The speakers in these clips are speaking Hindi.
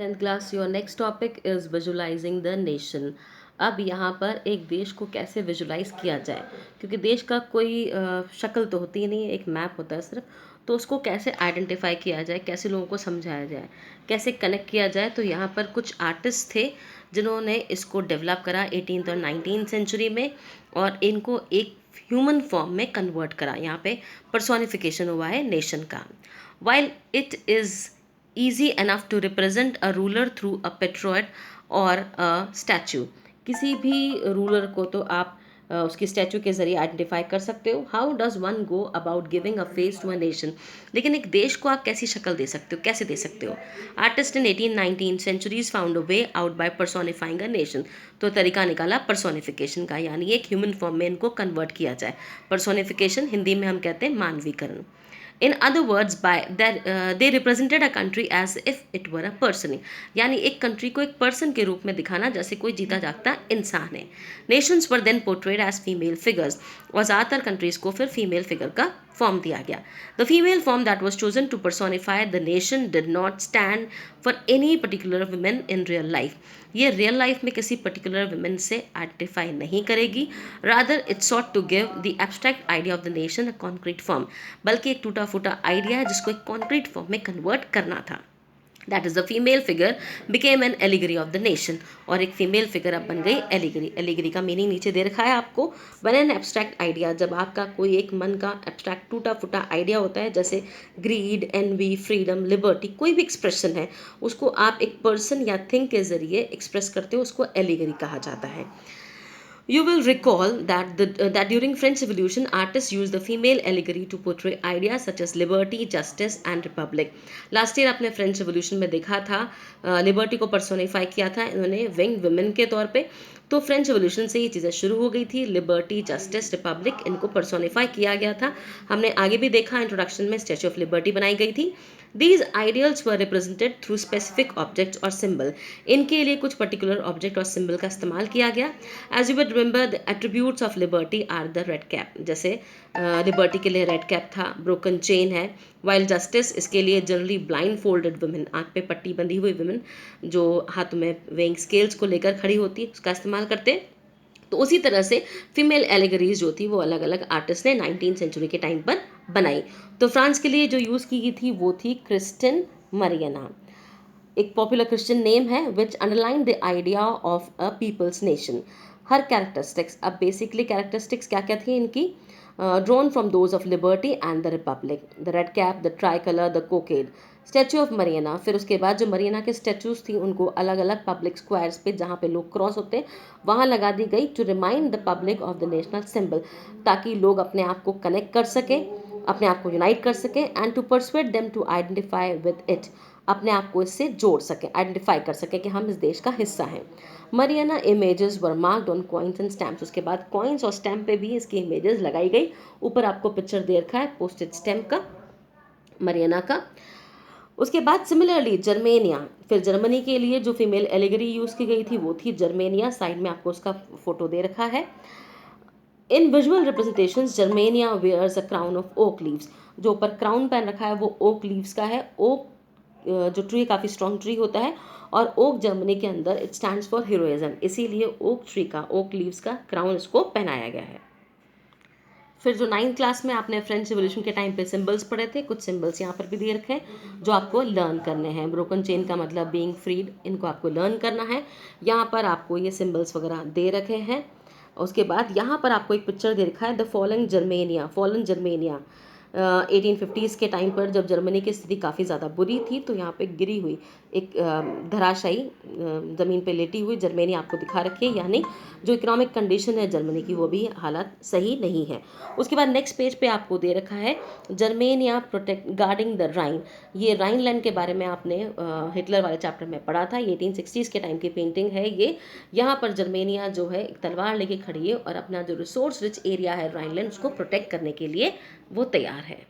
10th class your next topic is visualising the nation. अब यहाँ पर एक देश को कैसे विजुलाइज किया जाए, क्योंकि देश का कोई शक्ल तो होती ही नहीं है, एक मैप होता है सिर्फ। तो उसको कैसे आइडेंटिफाई किया जाए, कैसे लोगों को समझाया जाए, कैसे कनेक्ट किया जाए। तो यहाँ पर कुछ आर्टिस्ट थे जिन्होंने इसको डेवलप करा 18th और 19th सेंचुरी में, और इनको एक ह्यूमन फॉर्म में कन्वर्ट करा। यहाँ पे पर्सोनिफिकेशन हुआ है नेशन का। While it is easy enough to represent a ruler through a portrait और a statue। किसी भी रूलर को तो आप उसकी स्टैचू के जरिए आइडेंटिफाई कर सकते हो। How does one go about giving a face to a nation, लेकिन एक देश को आप कैसी शक्ल दे सकते हो, कैसे दे सकते हो। Artist in 18-19 centuries found a way out by personifying a nation. तो तरीका निकाला पर्सोनिफिकेशन का, यानी एक ह्यूमन फॉर्म में इनको कन्वर्ट किया जाए। पर्सोनिफिकेशन हिंदी में हम कहते हैं मानवीकरण। In other words, by that they represented a country as if it were a person। यानी एक कंट्री को एक पर्सन के रूप में दिखाना, जैसे कोई जीता जागता इंसान है। Nations were then portrayed as female figures, और ज़्यादातर कंट्रीज को फिर फीमेल फिगर का फॉर्म दिया गया। The female form that was chosen to personify the nation did not stand for any particular women in real life. ये रियल लाइफ में किसी पर्टिकुलर वुमेन से आइडेंटिफाई नहीं करेगी। Rather it sought to give the abstract idea of the nation a concrete form, बल्कि एक टूटा फूटा आइडिया है जिसको एक कॉन्क्रीट फॉर्म में कन्वर्ट करना था। That is the female figure became an allegory of the nation, और एक फीमेल फिगर अब बन गई एलिगरी। एलिगरी का मीनिंग नीचे दे रखा है आपको। वन एन एब्स्ट्रैक्ट आइडिया, जब आपका कोई एक मन का एब्स्ट्रैक्ट टूटा फूटा आइडिया होता है, जैसे ग्रीड, एनवी, फ्रीडम, लिबर्टी, कोई भी एक्सप्रेशन है, उसको आप एक पर्सन या थिंग के जरिए एक्सप्रेस करते हो, उसको एलिगरी कहा जाता है। You will recall that during French Revolution, artists used the female allegory to portray ideas such as liberty, justice and republic। Last year आपने फ्रेंच रिवोल्यूशन में देखा था, लिबर्टी को पर्सोनिफाई किया था इन्होंने विंग वुमेन के तौर पे। तो फ्रेंच रिवोल्यूशन से ये चीज़ें शुरू हो गई थी। लिबर्टी, जस्टिस, रिपब्लिक, इनको पर्सोनिफाई किया गया था। हमने आगे भी देखा, इंट्रोडक्शन में स्टैचू ऑफ लिबर्टी बनाई गई थी। These ideals were represented through specific objects और सिंबल। इनके लिए कुछ पर्टिकुलर ऑब्जेक्ट और सिंबल का इस्तेमाल किया गया। As you would remember, the attributes of liberty are the red cap. जैसे लिबर्टी के लिए रेड कैप था, ब्रोकन चेन है। वाइल जस्टिस, इसके लिए जनरली ब्लाइंड फोल्डेड वुमेन, आँख पे पट्टी बंधी हुई वुमेन जो हाथ में वेइंग स्केल्स को लेकर खड़ी होती है, उसका इस्तेमाल करते हैं। तो उसी तरह से फीमेल एलिगरीज जो थी वो अलग अलग आर्टिस्ट ने 19th सेंचुरी के टाइम पर बनाई। तो फ्रांस के लिए जो यूज़ की गई थी वो थी क्रिस्टिन मरियना। एक पॉपुलर क्रिश्चियन नेम है which underline the idea of a people's nation. हर कैरेक्टरिस्टिक्स, अब बेसिकली कैरेक्टरिस्टिक्स क्या क्या थी इनकी, drawn from those of liberty and the republic, the red cap, the tricolour, the cockade, statue of Marianne. फिर उसके बाद जो मरियना के स्टैचूज थी उनको अलग अलग पब्लिक स्क्वायर्स पे, जहाँ पे लोग क्रॉस होते हैं, वहाँ लगा दी गई to remind the public of the national symbol, ताकि लोग अपने आप को कनेक्ट कर सकें, अपने आप को यूनाइट कर सकें, and to persuade them to identify with it, अपने आप को इससे जोड़ सकें, आइडेंटिफाई कर सकें कि हम इस देश का हिस्सा हैं। Mariana images were marked on coins and stamps. उसके बाद कॉइन्स और स्टैम्प पे भी इसकी इमेजेस लगाई गई। ऊपर आपको पिक्चर दे रखा है पोस्टेड स्टैम्प का, मरियाना का। उसके बाद सिमिलरली जर्मेनिया, फिर जर्मनी के लिए जो फीमेल एलिगरी यूज़ की गई थी वो थी जर्मेनिया। साइड में आपको उसका फोटो दे रखा है। In visual representations Germania wears a crown of oak leaves. जो ऊपर क्राउन पहन रखा है वो ओक लीव्स का है। ओक जो ट्री काफ़ी स्ट्रॉन्ग ट्री होता है, और ओक जर्मनी के अंदर इट स्टैंड्स फॉर हीरोइज्म, इसीलिए ओक ट्री का, ओक लीव्स का क्राउन इसको पहनाया गया है। फिर जो 9th क्लास में आपने फ्रेंच रिवोल्यूशन के टाइम पे सिंबल्स पढ़े थे, कुछ सिंबल्स यहाँ पर भी दे रखे हैं जो आपको लर्न करने हैं। ब्रोकन चेन का मतलब बीइंग फ्रीड, इनको आपको लर्न करना है। यहाँ पर आपको ये सिंबल्स वगैरह दे रखे हैं। उसके बाद यहाँ पर आपको एक पिक्चर दे रखा है the fallen Germania. Fallen Germania 1850s के टाइम पर जब जर्मनी की स्थिति काफ़ी ज़्यादा बुरी थी, तो यहाँ पे गिरी हुई एक धराशायी ज़मीन पे लेटी हुई जर्मनी आपको दिखा रखी है, यानी जो इकोनॉमिक कंडीशन है जर्मनी की वो भी हालात सही नहीं है। उसके बाद नेक्स्ट पेज पे आपको दे रखा है जर्मेनिया प्रोटेक्ट गार्डिंग द राइन। ये राइन लैंड के बारे में आपने हिटलर वाले चैप्टर में पढ़ा था। ये 1860s के टाइम की पेंटिंग है ये। यहाँ पर जर्मेनिया जो है एक तलवार लेके खड़ी है और अपना जो रिसोर्स रिच एरिया है राइन लैंड, उसको प्रोटेक्ट करने के लिए वो तैयार है।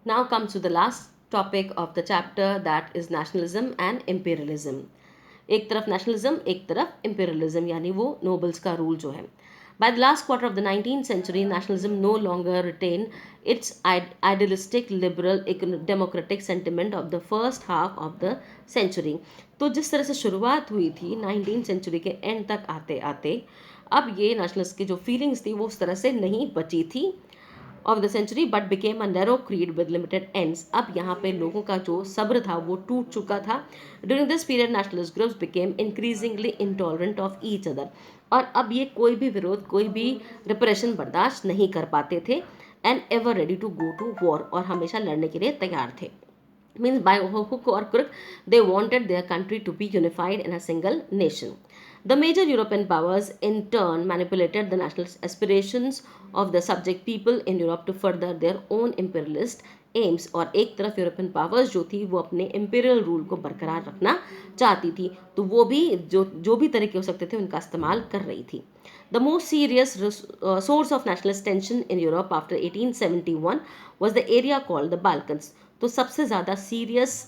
Now comes to the last topic of the chapter, that is nationalism and imperialism. एक तरफ नेशनलिज्म, एक तरफ इम्पीरियलिज्म, यानी वो नोबल्स का रूल जो है। By the last quarter of the 19th century, nationalism no longer retained its idealistic liberal democratic sentiment of the first half of the century. तो जिस तरह से शुरुआत हुई थी 19th सेंचुरी के एंड तक आते आते, अब ये नेशनलिस्ट की जो फीलिंग्स थी वो उस तरह से नहीं बची थी of the century but became a narrow creed with limited ends. अब यहाँ पे लोगों का जो सब्र था वो टूट चुका था. During this period nationalist groups became increasingly intolerant of each other. और अब ये कोई भी विरोध, कोई भी रिप्रेशन बर्दाश्त नहीं कर पाते थे. And ever ready to go to war, और हमेशा लड़ने के लिए तैयार थे. Means by hook or crook they wanted their country to be unified in a single nation. The major European powers in turn manipulated the national aspirations of the subject people in Europe to further their own imperialist AIIMS. और एक तरफ यूरोपियन पावर्स जो थी वो अपने इम्पीरियल रूल को बरकरार रखना चाहती थी, तो वो भी जो भी तरीके हो सकते थे उनका इस्तेमाल कर रही थी. The most serious source of nationalist tension in Europe after 1871 was the area called the Balkans. तो सबसे ज़्यादा सीरियस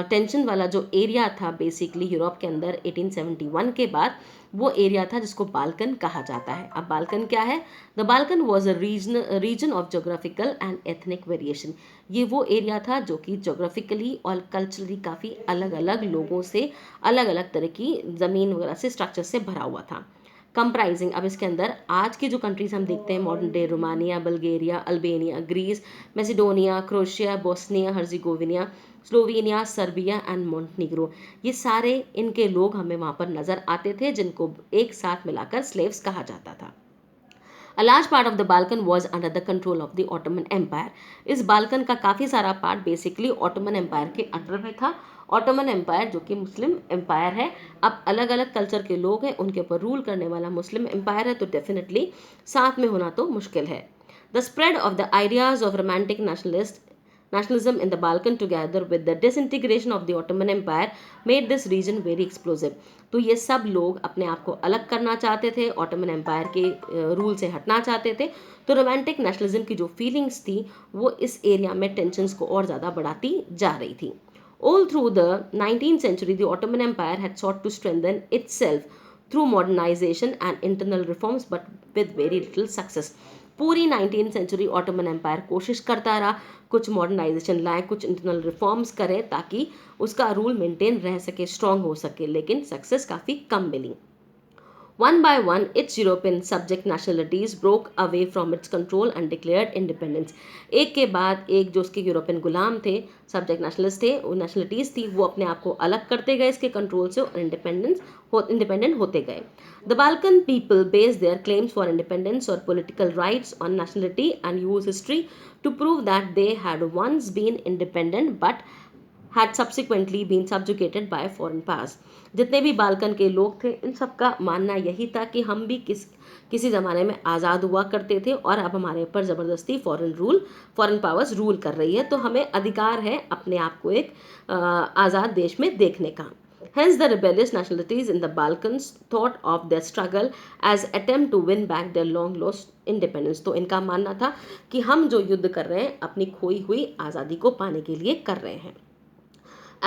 टेंशन वाला जो एरिया था बेसिकली यूरोप के अंदर 1871 के बाद, वो एरिया था जिसको बाल्कन कहा जाता है. अब बाल्कन क्या है? The Balkan was a region of geographical and ethnic variation. ये वो एरिया था जो कि जोग्राफिकली और कल्चरली काफ़ी अलग अलग लोगों से, अलग अलग तरह की ज़मीन वगैरह से, स्ट्रक्चर से भरा हुआ था. कंप्राइजिंग, अब इसके अंदर आज की जो कंट्रीज हम देखते हैं modern day, Romania, Bulgaria, Albania, Greece, Macedonia, Croatia, Bosnia Herzegovina, Slovenia, Serbia and Montenegro, ये सारे इनके लोग हमें वहाँ पर नज़र आते थे जिनको एक साथ मिलाकर स्लेव्स कहा जाता था. A large part of the Balkan was under the control of the Ottoman Empire. इस बाल्कन का काफ़ी सारा पार्ट बेसिकली ऑटोमन एम्पायर के अंडर में था. ऑटोमन एम्पायर जो कि मुस्लिम एम्पायर है. अब अलग अलग कल्चर के लोग हैं, उनके ऊपर रूल करने वाला मुस्लिम एम्पायर है, तो डेफिनेटली साथ में होना तो मुश्किल है. The spread of the ideas of romantic nationalism in the Balkan together with the disintegration of the Ottoman Empire made this region very explosive. तो ये सब लोग अपने आप को अलग करना चाहते थे, ऑटोमन एम्पायर के रूल से हटना चाहते थे. तो रोमांटिक नेशनलिज्म की जो फीलिंग्स थी वो इस एरिया में टेंशन्स को और ज़्यादा बढ़ाती जा रही थी. All through the 19th century, the Ottoman Empire had sought to strengthen itself through modernization and internal reforms, but with very little success. पूरी 19th सेंचुरी ऑटोमन एम्पायर कोशिश करता रहा, कुछ मॉडर्नाइजेशन लाए, कुछ इंटरनल रिफॉर्म्स करें ताकि उसका रूल मेंटेन रह सके, स्ट्रांग हो सके, लेकिन सक्सेस काफ़ी कम मिली. One by one, its European subject nationalities broke away from its control and declared independence. एक के बाद एक जो उसके यूरोपियन गुलाम थे, सब्जेक्ट नेशनलिस्ट थे, वो नेशनलिटीज़ थी, वो अपने आप को अलग करते गए इसके कंट्रोल से और इंडिपेंडेंट होते गए. The Balkan people based their claims for independence or political rights on nationality and use history to prove that they had once been independent but had subsequently been subjugated by foreign powers. जितने भी बाल्कन के लोग थे इन सब का मानना यही था कि हम भी किसी ज़माने में आज़ाद हुआ करते थे और अब हमारे ऊपर ज़बरदस्ती फॉरेन पावर्स रूल कर रही है, तो हमें अधिकार है अपने आप को एक आज़ाद देश में देखने का. Hence the rebellious nationalities in the Balkans thought of their struggle as attempt to win back their long lost independence. तो इनका मानना था कि हम जो युद्ध कर रहे हैं अपनी खोई हुई आज़ादी को पाने के लिए कर रहे हैं.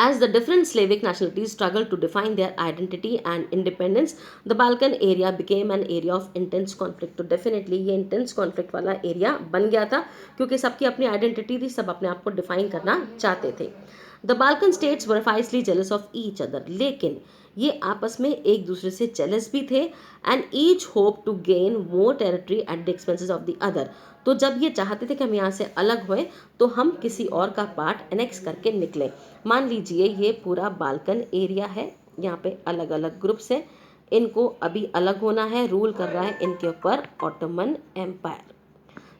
As the different Slavic nationalities struggled to define their identity and independence, the Balkan area became an area of intense conflict. तो definitely ये intense conflict वाला area बन गया था क्योंकि सबकी अपनी identity थी, सब अपने आप को define करना चाहते थे. The Balkan states were fiercely jealous of each other. लेकिन ये आपस में एक दूसरे से jealous भी थे and each hoped to gain more territory at the expenses of the other. तो जब ये चाहते थे कि हम यहाँ से अलग हुए तो हम किसी और का पार्ट एनेक्स करके निकले. मान लीजिए ये पूरा बाल्कन एरिया है, यहाँ पे अलग अलग ग्रुप्स हैं, इनको अभी अलग होना है, रूल कर रहा है इनके ऊपर ऑटोमन एम्पायर.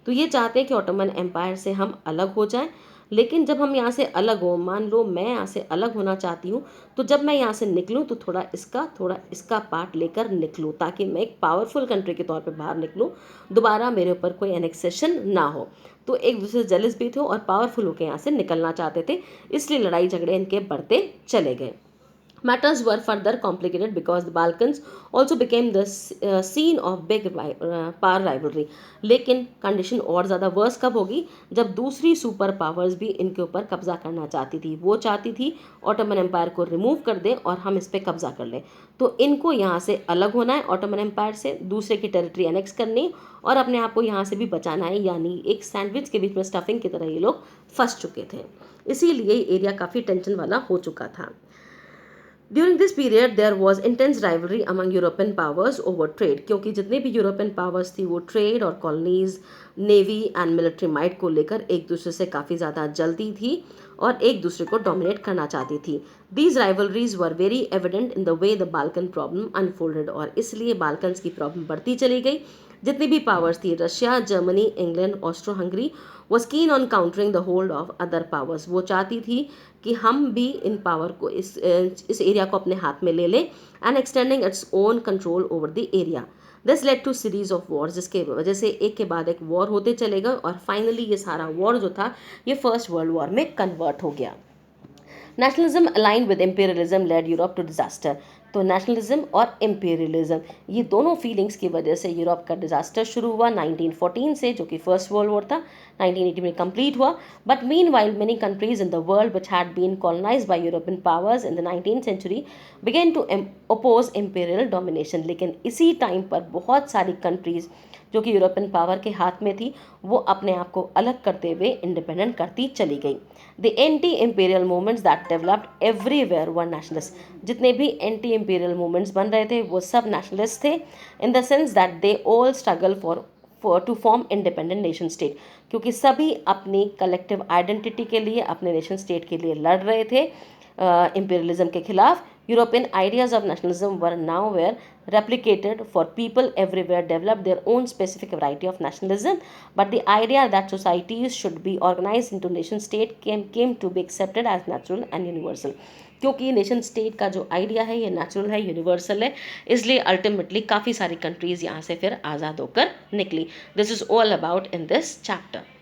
तो ये चाहते हैं कि ऑटोमन एम्पायर से हम अलग हो जाएं, लेकिन जब हम यहाँ से अलग हो, मान लो मैं यहाँ से अलग होना चाहती हूँ, तो जब मैं यहाँ से निकलूँ तो थोड़ा इसका पार्ट लेकर निकलूँ ताकि मैं एक पावरफुल कंट्री के तौर पे बाहर निकलूँ, दोबारा मेरे ऊपर कोई एनेक्सेशन ना हो. तो एक दूसरे से जेलस भी थे और पावरफुल होकर यहाँ से निकलना चाहते थे, इसलिए लड़ाई झगड़े इनके बढ़ते चले गए. Matters were further complicated because the Balkans also became the scene of big power rivalry. लेकिन कंडीशन और ज़्यादा वर्स कब होगी, जब दूसरी सुपर पावर्स भी इनके ऊपर कब्जा करना चाहती थी. वो चाहती थी ऑटोमन एम्पायर को रिमूव कर दें और हम इस पर कब्जा कर लें. तो इनको यहाँ से अलग होना है ऑटोमन एम्पायर से, दूसरे की टेरिटरी एनेक्स करनी और अपने आप को यहाँ से भी बचाना है. यानी एक सैंडविच के बीच में स्टफिंग की तरह ये लोग फंस चुके थे. इसीलिए एरिया काफ़ी टेंशन वाला हो चुका था. During this period there was intense rivalry among European powers over trade, क्योंकि जितने भी यूरोपियन पावर्स थी वो ट्रेड और colonies, navy and military might को लेकर एक दूसरे से काफ़ी ज़्यादा जलती थी और एक दूसरे को डोमिनेट करना चाहती थी. These rivalries were very evident in the way the Balkan problem unfolded, और इसलिए बाल्कन्स की प्रॉब्लम बढ़ती चली गई. जितनी भी पावर्स थी, Russia, Germany, England, Austro Hungary was keen on countering the hold of other powers. वो चाहती थी कि हम भी इन पावर को इस एरिया को अपने हाथ में ले लें and extending its own control over the area. This led to series of wars, जिसके वजह से एक के बाद एक वॉर होते चले गए और फाइनली ये सारा वॉर जो था ये फर्स्ट वर्ल्ड वॉर में कन्वर्ट हो गया. Nationalism aligned with imperialism led Europe to disaster. तो नेशनलिज्म और इम्पीरियलिज्म ये दोनों फीलिंग्स की वजह से यूरोप का डिजास्टर शुरू हुआ 1914 से, जो कि फर्स्ट वर्ल्ड वॉर था. 1918 में कंप्लीट हुआ. But meanwhile many countries in the world which had been colonised by European powers इन द 19th century began to oppose imperial domination. लेकिन इसी टाइम पर बहुत सारी कंट्रीज जो कि यूरोपियन पावर के हाथ में थी वो अपने आप को अलग करते हुए इंडिपेंडेंट करती चली गई. The anti imperial movements that developed everywhere were nationalist. जितने भी एंटी इम्पीरियल मूवमेंट्स बन रहे थे वो सब नेशनलिस्ट थे, in the sense that they all struggle for to form independent nation state, क्योंकि सभी अपनी कलेक्टिव आइडेंटिटी के लिए, अपने नेशन स्टेट के लिए लड़ रहे थे imperialism के खिलाफ. European ideas of nationalism were nowhere replicated, for people everywhere developed their own specific variety of nationalism, but the idea that societies should be organized into nation state came to be accepted as natural and universal. क्योंकि नेशन स्टेट का जो आइडिया है ये नेचुरल है, यूनिवर्सल है, इसलिए अल्टीमेटली काफ़ी सारी कंट्रीज़ यहाँ से फिर आज़ाद होकर निकली. This is all about in this chapter.